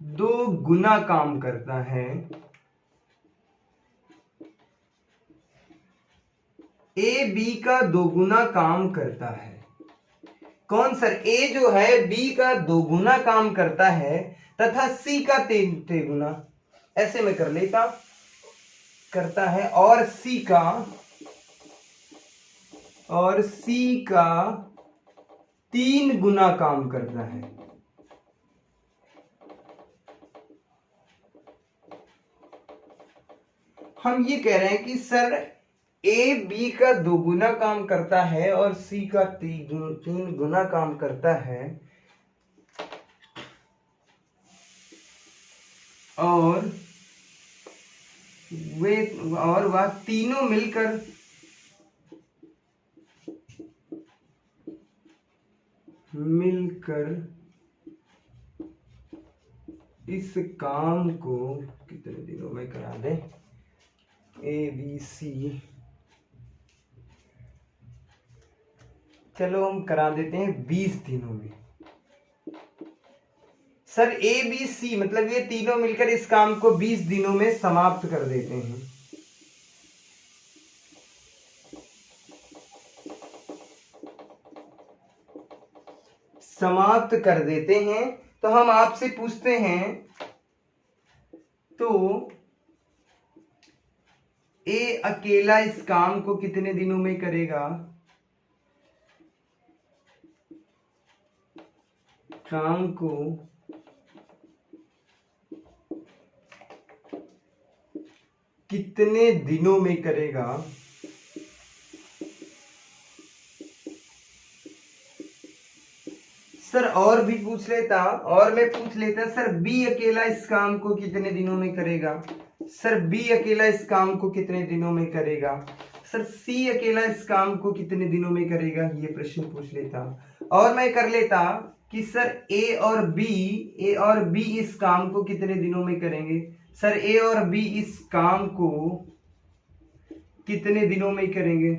2 गुना काम करता है, ए बी का 2 गुना काम करता है। कौन सर, ए जो है बी का 2 गुना काम करता है तथा सी का 3 गुना, ऐसे में कर लेता करता है, और सी का 3 गुना काम करता है। हम ये कह रहे हैं कि सर ए बी का 2 गुना काम करता है और सी का 3 गुना काम करता है, और वह तीनों मिलकर इस काम को कितने दिनों में करा दे, ए बी सी, चलो हम करा देते हैं 20 दिनों में। सर ए बी सी मतलब ये तीनों मिलकर इस काम को 20 दिनों में समाप्त कर देते हैं। समाप्त कर देते हैं, तो हम आपसे पूछते हैं तो ए अकेला इस काम को कितने दिनों में करेगा, काम को कितने दिनों में करेगा। सर और भी पूछ लेता, और मैं पूछ लेता सर बी अकेला इस काम को कितने दिनों में करेगा, सर बी अकेला इस काम को कितने दिनों में करेगा, सर सी अकेला इस काम को कितने दिनों में करेगा, ये प्रश्न पूछ लेता। और मैं कर लेता कि सर ए और बी इस काम को कितने दिनों में करेंगे, सर ए और बी इस काम को कितने दिनों में करेंगे।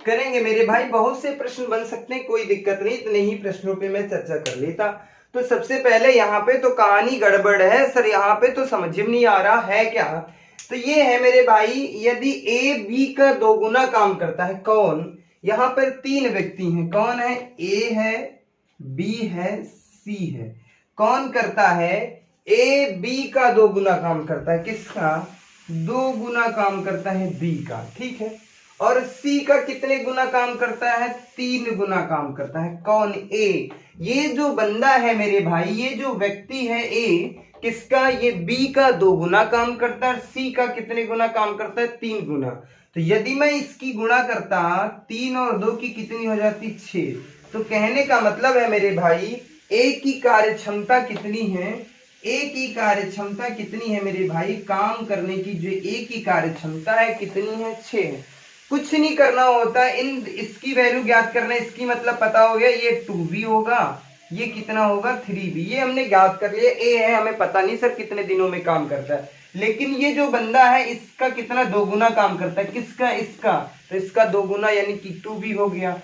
करेंगे मेरे भाई, बहुत से प्रश्न बन सकते हैं, कोई दिक्कत नहीं, इतने ही प्रश्नों पे मैं चर्चा कर लेता। तो सबसे पहले यहाँ पे तो कहानी गड़बड़ है सर, यहाँ पे तो समझ में नहीं आ रहा है क्या। तो ये है मेरे भाई, यदि ए बी का दोगुना काम करता है, कौन, यहाँ पर तीन व्यक्ति हैं, कौन है, ए है, बी है, सी है। कौन करता है, ए बी का दोगुना काम करता है, किसका, दो गुना काम करता है बी का, ठीक है। और सी का कितने गुना काम करता है, तीन गुना काम करता है, कौन, ए। ये जो बंदा है मेरे भाई, ये जो व्यक्ति है ए, किसका, ये बी का दो गुना काम करता है, सी का कितने गुना काम करता है, तीन गुना। तो यदि मैं इसकी गुणा करता, तीन और दो की कितनी हो जाती, 6। तो कहने का मतलब है मेरे भाई, ए की कार्य क्षमता कितनी है, ए की कार्य क्षमता कितनी है मेरे भाई, काम करने की जो ए की कार्य क्षमता है कितनी है, 6 है। कुछ नहीं करना होता, इसकी वैल्यू ज्ञात करना, इसकी मतलब पता हो गया, ये 2b होगा, ये कितना होगा, 3b, ये हमने ज्ञात कर लिया। ए है, हमें पता नहीं सर कितने दिनों में काम करता है, लेकिन ये जो बंदा है इसका कितना दोगुना काम करता है, किसका, इसका, तो इसका दोगुना यानी कि 2b हो गया।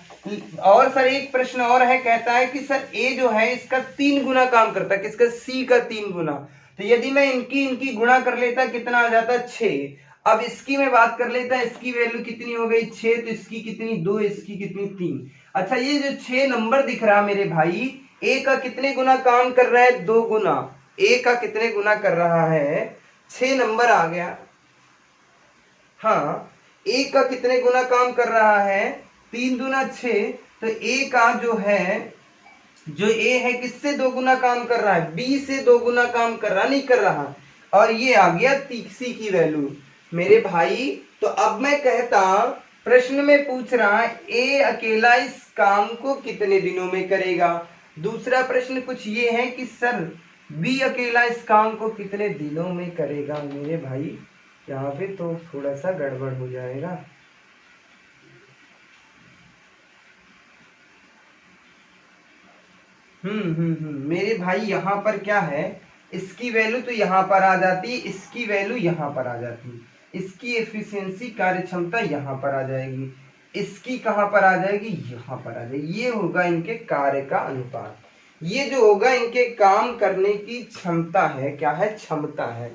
और सर एक प्रश्न और है, कहता है कि सर ए जो है इसका 3 गुना काम करता है, किसका, सी का 3 गुना। तो यदि मैं इनकी गुणा कर लेता, कितना आ जाता, 6। अब इसकी मैं बात कर लेता, इसकी वैल्यू कितनी हो गई, 6, तो इसकी कितनी, 2, इसकी कितनी, 3। अच्छा, ये जो 6 नंबर दिख रहा मेरे भाई, ए का कितने गुना काम कर रहा है, 2 गुना, ए का कितने गुना कर रहा है, 6 नंबर आ गया। हाँ, ए का कितने गुना काम कर रहा है, 3 दूना 6। तो ए का जो है, जो ए है किससे 2 गुना काम कर रहा है, बी से 2 गुना काम कर रहा, नहीं कर रहा। और ये आ गया सी की वैल्यू मेरे भाई। तो अब मैं कहता, प्रश्न में पूछ रहा है ए अकेला इस काम को कितने दिनों में करेगा। दूसरा प्रश्न कुछ ये है कि सर बी अकेला इस काम को कितने दिनों में करेगा। मेरे भाई यहाँ पे तो थोड़ा सा गड़बड़ हो जाएगा। मेरे भाई यहाँ पर क्या है, इसकी वैल्यू तो यहाँ पर आ जाती, इसकी वैल्यू यहाँ पर आ जाती, इसकी एफिशिएंसी कार्य क्षमता यहाँ पर आ जाएगी, इसकी कहाँ पर आ जाएगी, यहाँ पर आ जाएगी। ये होगा इनके कार्य का अनुपात, ये जो होगा इनके काम करने की क्षमता है, क्या है, क्षमता है।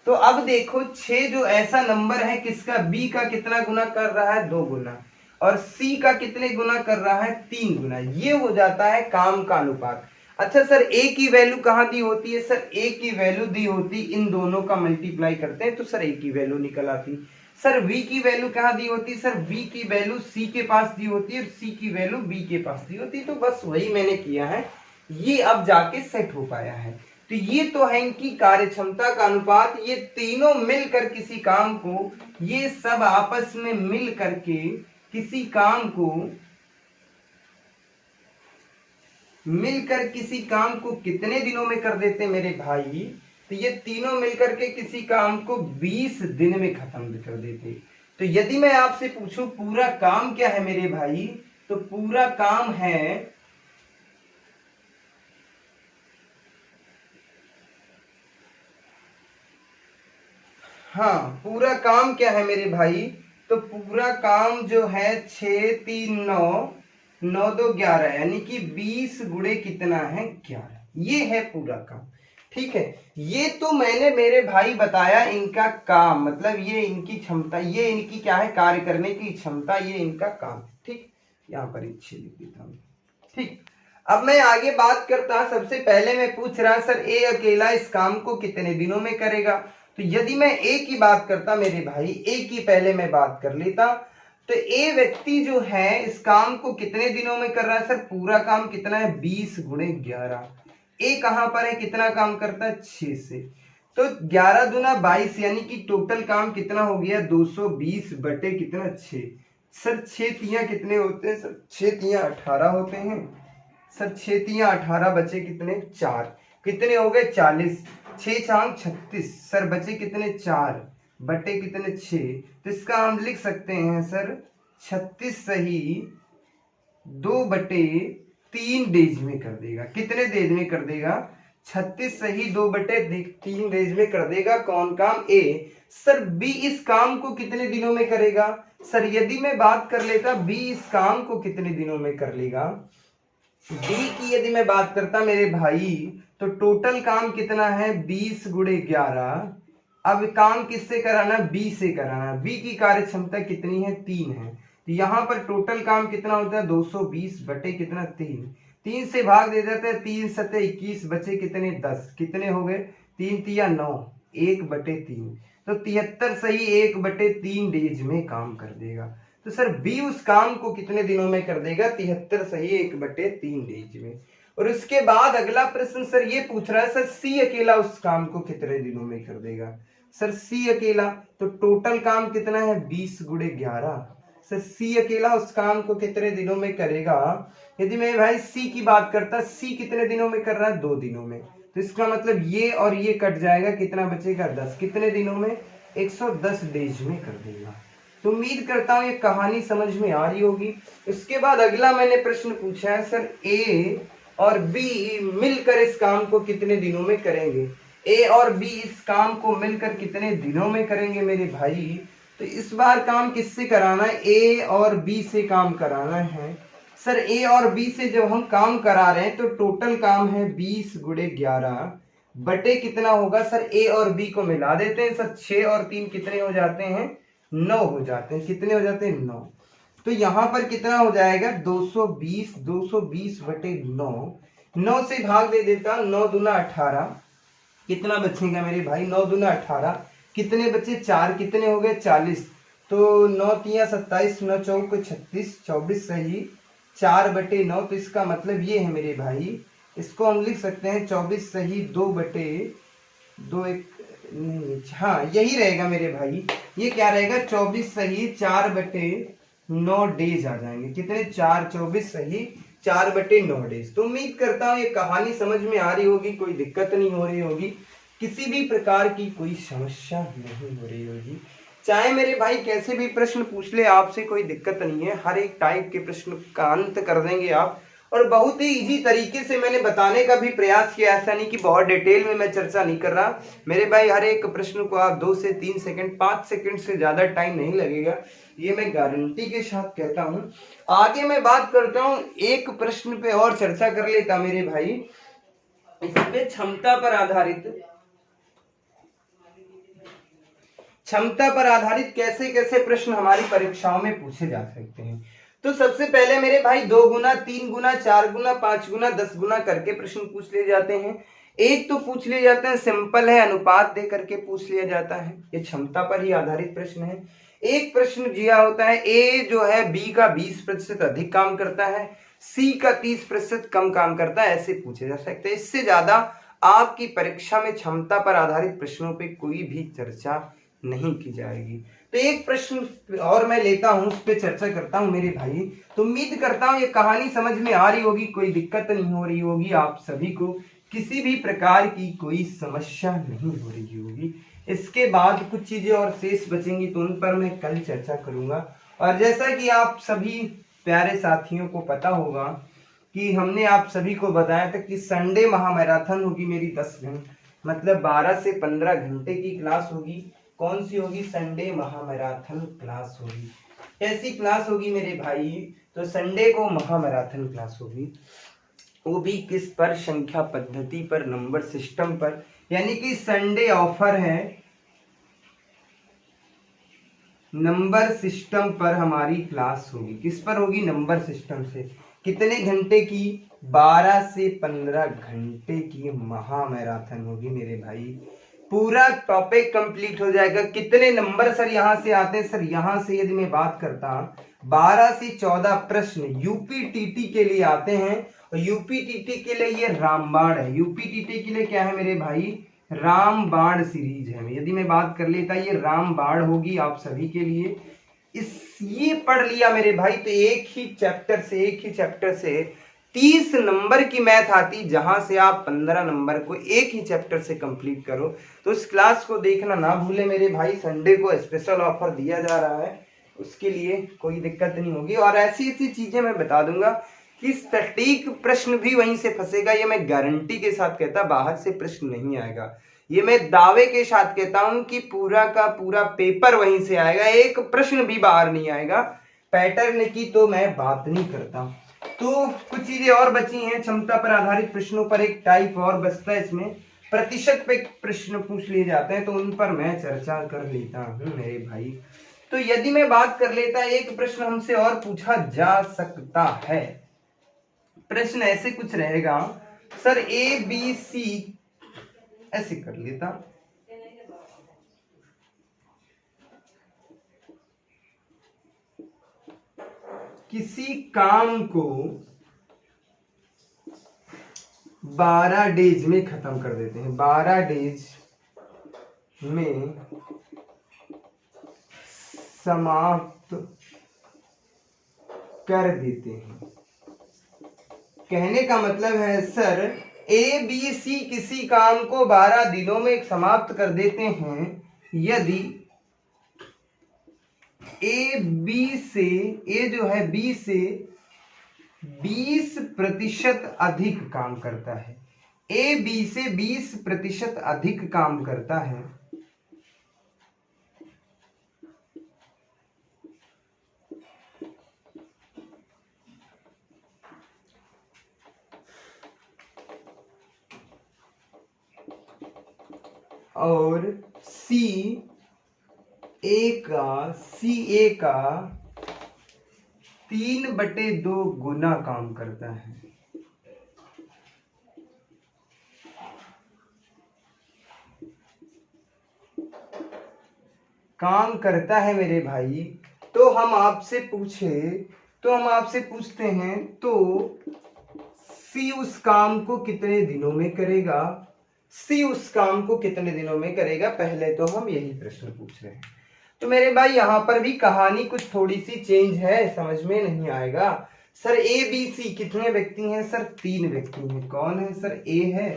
तो अब देखो 6 जो ऐसा नंबर है, किसका, बी का कितना गुना कर रहा है, 2 गुना, और सी का कितने गुना कर रहा है, 3 गुना। ये हो जाता है काम का अनुपात। अच्छा सर ए की वैल्यू कहाँ दी होती है, सर ए की वैल्यू दी होती, इन दोनों का मल्टीप्लाई करते हैं तो सर ए की वैल्यू निकल आती। सर वी की वैल्यू कहाँ दी होती, सर वी की वैल्यू सी के पास दी होती है और सी की वैल्यू बी के पास दी होती। तो बस वही मैंने किया है, ये अब जाके सेट हो पाया है। तो ये तो है इनकी कार्य क्षमता का अनुपात। ये तीनों मिलकर किसी काम को, ये सब आपस में मिल करके किसी काम को कितने दिनों में कर देते मेरे भाई। तो ये तीनों मिलकर के किसी काम को 20 दिन में खत्म कर देते। तो यदि मैं आपसे पूछूं पूरा काम क्या है मेरे भाई, तो पूरा काम है, हाँ पूरा काम क्या है मेरे भाई, तो पूरा काम जो है 6 3 9 9 2 11 यानी कि 20 गुणे कितना है, 11। ये है पूरा काम, ठीक है। ये तो मैंने मेरे भाई बताया इनका काम, मतलब ये इनकी क्षमता, ये इनकी क्या है, कार्य करने की क्षमता, ये इनका काम, ठीक। यहाँ पर 6 लिख देता हूँ, ठीक। अब मैं आगे बात करता, सबसे पहले मैं पूछ रहा सर ए अकेला इस काम को कितने दिनों में करेगा। तो यदि मैं ए की बात करता मेरे भाई, ए की पहले मैं बात कर लेता, तो ए व्यक्ति जो है इस काम को कितने दिनों में कर रहा है, सर पूरा काम कितना है, 20 गुणे 11। ए कहां पर है, कितना काम करता है, 6 से। तो 11 दूना 22 यानी कि टोटल काम कितना हो गया, 220 बटे कितना, 6। सर 6 तियां कितने होते हैं, सर 6 तियां 18 होते हैं। सर 6 तियां 18 बचे कितने, 4, कितने हो गए, 40। 6 4 36, सर बचे कितने, 4 बटे कितने, 6। तो इसका हम लिख सकते हैं सर 36 सही 2 बटे 3 डेज में कर देगा। कितने डेज में कर देगा, 36 सही 2 बटे 3 डेज में कर देगा। कौन काम, ए। सर बी इस काम को कितने दिनों में करेगा, सर यदि मैं बात कर लेता बी इस काम को कितने दिनों में कर लेगा, बी की यदि मैं बात करता मेरे भाई, तो टोटल काम कितना है 20 गुणे 11। अब काम किससे कराना, बी से कराना। बी की कार्य क्षमता कितनी है, 3 है। तो यहाँ पर टोटल काम कितना होता है 220 बटे कितना 3, 3 से भाग दे देते हैं, 3 सत्ते 21 बचे कितने 10, कितने हो गए 3 तिया 9, 1 बटे 3। तो 73 सही 1 बटे 3 डेज में काम कर देगा। तो सर बी उस काम को कितने दिनों में कर देगा, 73 सही 1 बटे 3 डेज में। और उसके बाद अगला प्रश्न सर ये पूछ रहा है सर सी अकेला उस काम को कितने दिनों में कर देगा। सर सी अकेला, तो टोटल काम कितना है 20 गुणे 11। सर सी अकेला उस काम को कितने दिनों में करेगा। यदि मैं भाई सी की बात करता, सी कितने दिनों में कर रहा है 2 दिनों में। तो इसका मतलब ये और ये कट जाएगा, कितना बचेगा 10, कितने दिनों में 110 डेज में कर देगा। तो उम्मीद करता हूँ ये कहानी समझ में आ रही होगी। इसके बाद अगला मैंने प्रश्न पूछा है सर ए और बी मिलकर इस काम को कितने दिनों में करेंगे। ए और बी इस काम को मिलकर कितने दिनों में करेंगे मेरे भाई। तो इस बार काम किससे कराना है, ए और बी से काम कराना है। सर ए और बी से जब हम काम करा रहे हैं तो टोटल काम है 20 गुणे 11 बटे कितना होगा सर, ए और बी को मिला देते हैं सर, 6 और 3 कितने हो जाते हैं 9 हो जाते हैं, कितने हो जाते हैं 9। तो यहाँ पर कितना हो जाएगा 220, 220 बटे 9, 9 से भाग दे देता, 9 दूना 18, कितना बचेगा मेरे भाई 9 दूना 18, कितने बचे 4, कितने हो गए 40। तो 9 तिया 27, 9 चौक 36, 24 सही 4 बटे 9। तो इसका मतलब ये है मेरे भाई, इसको हम लिख सकते हैं 24 सही 2 बटे 2, एक हाँ यही रहेगा मेरे भाई। ये क्या रहेगा 24 सही 4 बटे 9 डेज आ जाएंगे, कितने 4, 24 सही 4 बटे 9 डेज। तो उम्मीद करता हूँ ये कहानी समझ में आ रही होगी, कोई दिक्कत नहीं हो रही होगी, किसी भी प्रकार की कोई समस्या नहीं हो रही होगी। चाहे मेरे भाई कैसे भी प्रश्न पूछ ले, आपसे कोई दिक्कत नहीं है, हर एक टाइप के प्रश्न का अंत कर देंगे आप। और बहुत ही इजी तरीके से मैंने बताने का भी प्रयास किया, ऐसा नहीं कि बहुत डिटेल में मैं चर्चा नहीं कर रहा मेरे भाई। हर एक प्रश्न को आप 2 से 3 सेकंड 5 सेकंड से ज्यादा टाइम नहीं लगेगा, ये मैं गारंटी के साथ कहता हूं। आगे मैं बात करता हूं, एक प्रश्न पे और चर्चा कर लेता मेरे भाई, इस पे क्षमता पर आधारित कैसे कैसे प्रश्न हमारी परीक्षाओं में पूछे जा सकते हैं। तो सबसे पहले मेरे भाई 2 गुना 3 गुना 4 गुना 5 गुना 10 गुना करके प्रश्न पूछ लिए जाते हैं। एक तो पूछ लिए जाते हैं सिंपल है, अनुपात दे करके पूछ लिया जाता है, ये क्षमता पर ही आधारित प्रश्न है। एक प्रश्न दिया होता है ए जो है बी का 20% अधिक काम करता है, सी का 30% कम काम करता है, ऐसे पूछे जा सकते हैं। इससे ज्यादा आपकी परीक्षा में क्षमता पर आधारित प्रश्नों पे कोई भी चर्चा नहीं की जाएगी। तो एक प्रश्न और मैं लेता हूं, उस पर चर्चा करता हूं मेरे भाई। तो उम्मीद करता हूं ये कहानी समझ में आ रही होगी, कोई दिक्कत नहीं हो रही होगी, आप सभी को किसी भी प्रकार की कोई समस्या नहीं हो रही होगी। इसके बाद कुछ चीजें और शेष बचेंगी तो उन पर मैं कल चर्चा करूंगा। और जैसा कि आप सभी प्यारे साथियों को पता होगा कि हमने आप सभी को बताया था कि संडे महामैराथन होगी मेरी 10 घंटे मतलब 12 से 15 घंटे की क्लास होगी। कौन सी होगी, संडे महामैराथन क्लास होगी। कैसी क्लास होगी मेरे भाई, तो संडे को महामैराथन क्लास होगी, वो भी किस पर, संख्या पद्धति पर, नंबर सिस्टम पर। यानी कि संडे ऑफर है, नंबर सिस्टम पर हमारी क्लास होगी। किस पर होगी, नंबर सिस्टम से। कितने घंटे की, 12 से 15 घंटे की महामैराथन होगी मेरे भाई। पूरा टॉपिक कंप्लीट हो जाएगा। कितने नंबर सर यहाँ से आते हैं, सर यहाँ से यदि मैं बात करता 12 से 14 प्रश्न यूपीटीटी के लिए आते हैं। और यूपीटीटी के लिए ये रामबाण है, यूपीटीटी के लिए क्या है मेरे भाई, रामबाण सीरीज है। यदि मैं बात कर लेता, ये रामबाण होगी आप सभी के लिए। ये पढ़ लिया मेरे भाई तो एक ही चैप्टर से 30 नंबर की मैथ आती, जहां से आप 15 नंबर को एक ही चैप्टर से कंप्लीट करो। तो इस क्लास को देखना ना भूले मेरे भाई, संडे को स्पेशल ऑफर दिया जा रहा है, उसके लिए कोई दिक्कत नहीं होगी। और ऐसी ऐसी चीजें मैं बता दूंगा कि सटीक प्रश्न भी वहीं से फंसेगा, ये मैं गारंटी के साथ कहता, बाहर से प्रश्न नहीं आएगा। ये मैं दावे के साथ कहता हूं कि पूरा का पूरा पेपर वहीं से आएगा, एक प्रश्न भी बाहर नहीं आएगा। पैटर्न की तो मैं बात नहीं करता। तो कुछ चीजें और बची हैं। क्षमता पर आधारित प्रश्नों पर एक टाइप और बचता है, इसमें प्रतिशत पे प्रश्न पूछ लिए जाते हैं, तो उन पर मैं चर्चा कर लेता हूं मेरे भाई। तो यदि मैं बात कर लेता, एक प्रश्न हमसे और पूछा जा सकता है। प्रश्न ऐसे कुछ रहेगा सर, ए बी सी, ऐसे कर लेता, किसी काम को 12 डेज में खत्म कर देते हैं, 12 डेज में समाप्त कर देते हैं। कहने का मतलब है सर, ए बी सी किसी काम को 12 दिनों में समाप्त कर देते हैं यदि ए जो है बी से 20% अधिक काम करता है। ए बी से 20% अधिक काम करता है और सी ए का 3/2 गुना काम करता है। काम करता है मेरे भाई। तो हम आपसे पूछते हैं तो सी उस काम को कितने दिनों में करेगा? पहले तो हम यही प्रश्न पूछ रहे हैं। तो मेरे भाई यहाँ पर भी कहानी कुछ थोड़ी सी चेंज है, समझ में नहीं आएगा। सर ए बी सी कितने व्यक्ति हैं? सर 3 व्यक्ति हैं। कौन है सर? ए है,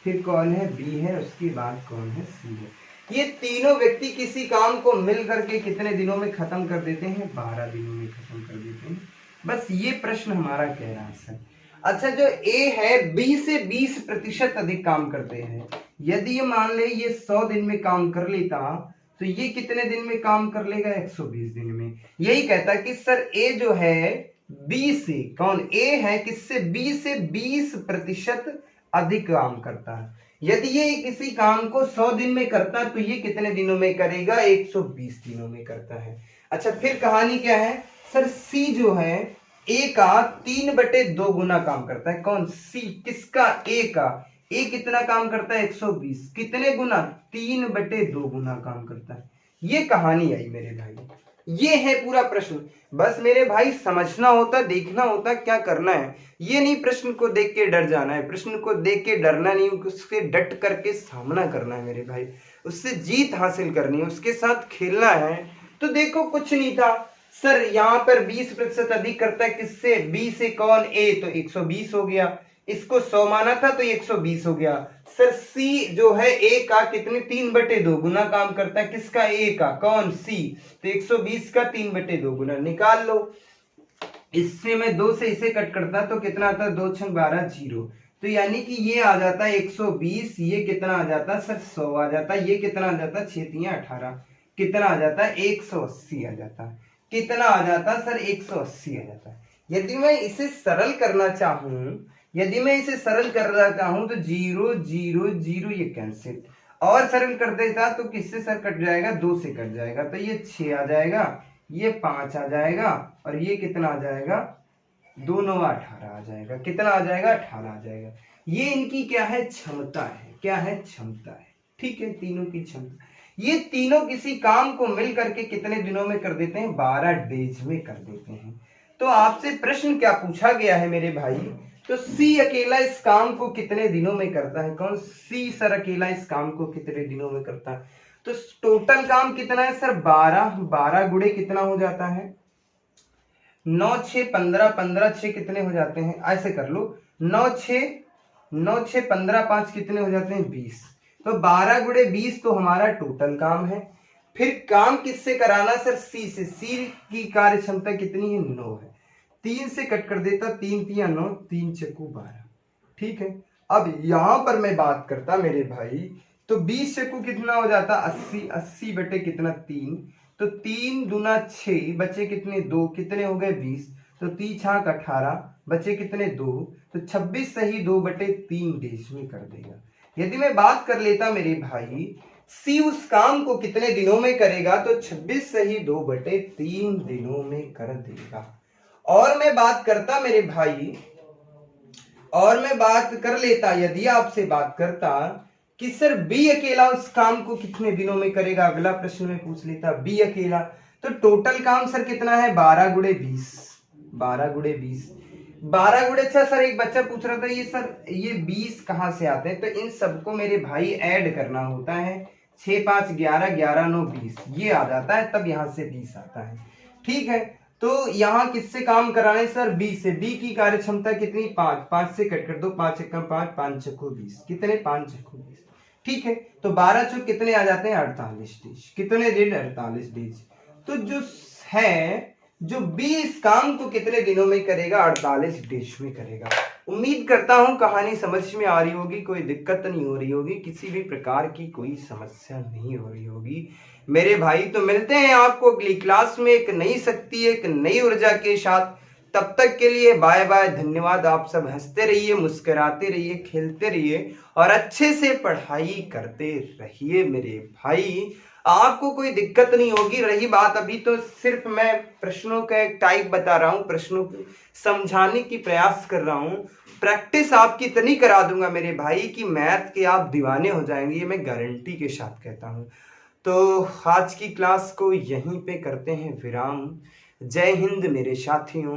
फिर कौन है? बी है, उसके बाद कौन है? सी है। ये तीनों व्यक्ति किसी काम को मिल करके कितने दिनों में खत्म कर देते हैं? 12 दिनों में खत्म कर देते हैं। बस ये प्रश्न हमारा कह रहा है सर। अच्छा, जो ए है बी से 20% अधिक काम करते हैं। यदि ये मान ले ये 100 दिन में काम कर लेता तो ये कितने दिन में काम कर लेगा? 120 दिन में। यही कहता है कि सर ए जो है बी से, कौन? ए है किससे? बी से 20% अधिक काम करता है। यदि ये किसी काम को 100 दिन में करता है तो ये कितने दिनों में करेगा? 120 दिनों में करता है। अच्छा, फिर कहानी क्या है सर? सी जो है ए का 3/2 गुना काम करता है। कौन? सी। किसका? ए का। ए कितना काम करता है? 120। कितने गुना? 3/2 गुना काम करता है। ये कहानी आई मेरे भाई, ये है पूरा प्रश्न। बस मेरे भाई समझना होता, देखना होता क्या करना है। ये नहीं प्रश्न को देख के डर जाना है, प्रश्न को देख के डरना नहीं, उसके डट करके सामना करना है मेरे भाई, उससे जीत हासिल करनी है, उसके साथ खेलना है। तो देखो कुछ नहीं था सर, यहाँ पर 20% अधिक करता है किससे? बी से। कौन? ए। तो 120 हो गया। इसको 100 माना था तो 120 हो गया। सर सी जो है ए का कितने? 3/2 गुना काम करता है। किसका? ए का। कौन? सी। तो 120 का 3/2 गुना निकाल लो। इससे मैं 2 से इसे कट करता तो कितना आता? 2 × 12 0। तो यानी कि ये आ जाता है 120, ये कितना आ जाता सर? 100 आ जाता। ये कितना आ जाता? 6 × 3 = 18। कितना आ जाता है? 180 आ जाता। कितना आ जाता सर? 180 आ जाता। यदि मैं इसे सरल करना चाहूं तो 0 0 0 ये कैंसिल, और सरल कर देता तो किससे सर कट जाएगा? 2 से कट जाएगा। तो ये 6 आ जाएगा, ये 5 आ जाएगा, और ये कितना आ जाएगा? 2 9 18 आ जाएगा। कितना आ जाएगा? 18 आ जाएगा। ये इनकी क्या है? क्षमता है। क्या है? क्षमता है। ठीक है, तीनों की क्षमता। ये तीनों किसी काम को मिल करके कितने दिनों में कर देते हैं? 12 डेज में कर देते हैं। तो आपसे प्रश्न क्या पूछा गया है मेरे भाई? तो सी अकेला इस काम को कितने दिनों में करता है? कौन? सी सर अकेला इस काम को कितने दिनों में करता है? तो टोटल काम कितना है सर? 12। 12 गुणे कितना हो जाता है? 9 6 15, 15 6 कितने हो जाते हैं? ऐसे कर लो, 9 6 15 5 कितने हो जाते हैं? 20। तो 12 गुणे 20 तो हमारा टोटल काम है। फिर काम किससे कराना सर? सी से। सी की कार्य क्षमता कितनी है? 9 है। 3 से कट कर देता, 3 × 9 3 × 12। ठीक है। अब यहां पर मैं बात करता मेरे भाई तो 20 चक्कू कितना हो जाता 80, 80 बटे कितना 3, तो 3 दूना 6, बचे कितने 2, कितने हो गए 20, तो 3 छाक 18, बचे कितने 2, तो 26 सही 2 बटे 3 डेज में कर देगा। यदि मैं बात कर लेता मेरे भाई सी उस काम को कितने दिनों में करेगा, तो 26 सही 2 बटे 3 दिनों में कर देगा। और मैं बात करता मेरे भाई, और मैं बात कर लेता, यदि आपसे बात करता कि सर बी अकेला उस काम को कितने दिनों में करेगा, अगला प्रश्न में पूछ लेता बी अकेला, तो टोटल काम सर कितना है 12 गुणे 20, 12 गुणे 20, 12 गुणे। अच्छा सर एक बच्चा पूछ रहा था ये सर ये 20 कहाँ से आते हैं, तो इन सबको मेरे भाई ऐड करना होता है, 6 5 11, 11 9 20, ये आ जाता है, तब यहाँ से 20 आता है। ठीक है, तो यहाँ किससे काम कराने सर बी से, बी की कार्य क्षमता कितनी 5, 5 से कट कर दो, 5 एकम 5, 5 चक्कू 20, कितने 5 चक्कू 20। ठीक है, तो 12 चौक कितने आ जाते हैं 48 डेज, कितने दिन 48 डेज। तो जो है जो बी इस काम को कितने दिनों में करेगा 48 डेज में करेगा। उम्मीद करता हूं कहानी समझ में आ रही होगी, कोई दिक्कत नहीं हो रही होगी, किसी भी प्रकार की कोई समस्या नहीं हो रही होगी मेरे भाई। तो मिलते हैं आपको अगली क्लास में एक नई शक्ति एक नई ऊर्जा के साथ, तब तक के लिए बाय बाय, धन्यवाद। आप सब हंसते रहिए, मुस्कुराते रहिए, खेलते रहिए और अच्छे से पढ़ाई करते रहिए मेरे भाई, आपको कोई दिक्कत नहीं होगी। रही बात अभी तो सिर्फ मैं प्रश्नों का एक टाइप बता रहा हूं, प्रश्नों को समझाने की प्रयास कर रहा हूं, प्रैक्टिस आपकी इतनी करा दूंगा मेरे भाई कि मैथ के आप दीवाने हो जाएंगे, ये मैं गारंटी के साथ कहता हूं। तो आज की क्लास को यहीं पे करते हैं विराम। जय हिंद मेरे साथियों।